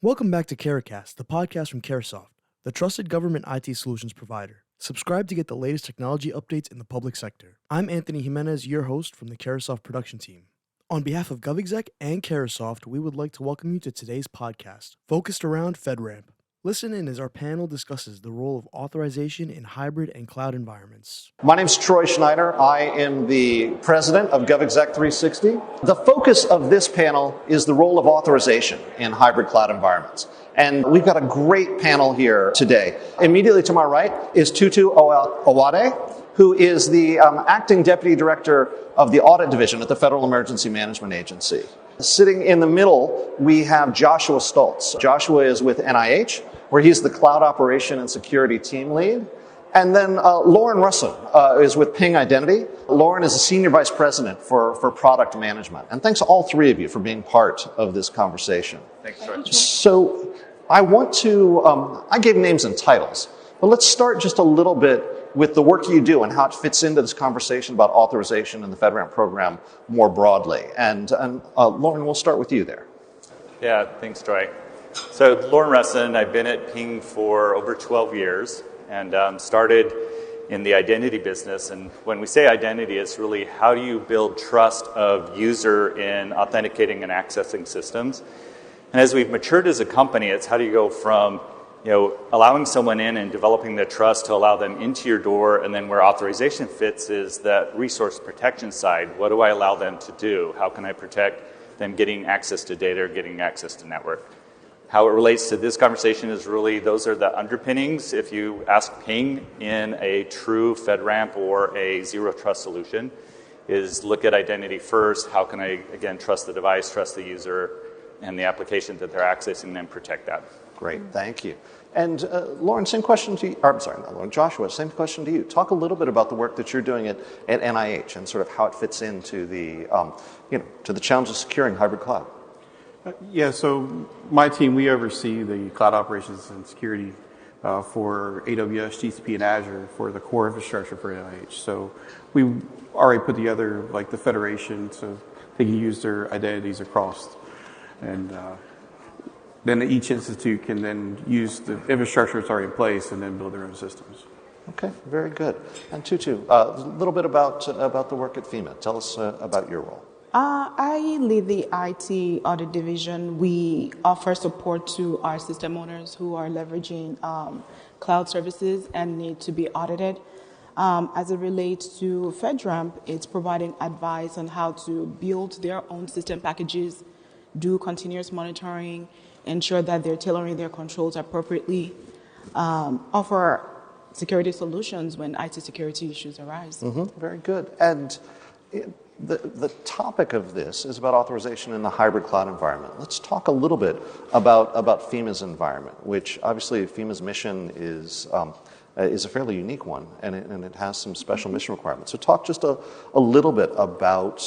Welcome back to Caracast, the podcast from Caresoft, the trusted government IT solutions provider. Subscribe to get the latest technology updates in the public sector. I'm Anthony Jimenez, your host from the Caresoft production team. On behalf of GovExec and Caresoft, we would like to welcome you to today's podcast, focused around FedRAMP. Listen in as our panel discusses the role of authorization in hybrid and cloud environments. My name is Troy Schneider. I am the president of GovExec 360. The focus of this panel is the role of authorization in hybrid cloud environments. And we've got a great panel here today. Immediately to my right is Tutu Owade, who is the acting deputy director of the audit division at the Federal Emergency Management Agency. Sitting in the middle, we have Joshua Stoltz. Joshua is with NIH, where he's the cloud operation and security team lead. And then Lauren Russin is with Ping Identity. Lauren is the senior vice president for product management. And thanks to all three of you for being part of this conversation. Thanks, Troy. So I want to, I gave names and titles, but let's start just a little bit with the work you do and how it fits into this conversation about authorization in the FedRAMP program more broadly. And Lauren, we'll start with you there. Yeah, thanks, Troy. So Lauren Russin, I've been at Ping for over 12 years and started in the identity business. And when we say identity, it's really how do you build trust of user in authenticating and accessing systems. And as we've matured as a company, it's how do you go from allowing someone in and developing the trust to allow them into your door, and then where authorization fits is that resource protection side. What do I allow them to do? How can I protect them getting access to data or getting access to network? How it relates to this conversation is really those are the underpinnings. If you ask Ping in a true FedRAMP or a zero trust solution, is look at identity first. How can I, again, trust the device, trust the user, and the application that they're accessing, and then protect that. Great, thank you. And Lauren, same question to you. Or, I'm sorry, not Lauren, Joshua, same question to you. Talk a little bit about the work that you're doing at NIH and sort of how it fits into the, to the challenge of securing hybrid cloud. So my team, we oversee the cloud operations and security for AWS, GCP, and Azure for the core infrastructure for NIH. So we already put together like the federation so they can use their identities across. And then each institute can then use the infrastructure that's already in place and then build their own systems. Okay, very good. And Tutu, a little bit about the work at FEMA. Tell us about your role. I lead the IT audit division. We offer support to our system owners who are leveraging cloud services and need to be audited. As it relates to FedRAMP, it's providing advice on how to build their own system packages, do continuous monitoring, ensure that they're tailoring their controls appropriately, offer security solutions when IT security issues arise. Mm-hmm. Very good. And the topic of this is about authorization in the hybrid cloud environment. Let's talk a little bit about FEMA's environment, which obviously FEMA's mission is a fairly unique one, and it has some special mission requirements. So talk just a little bit about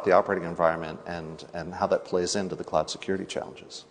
the operating environment and how that plays into the cloud security challenges.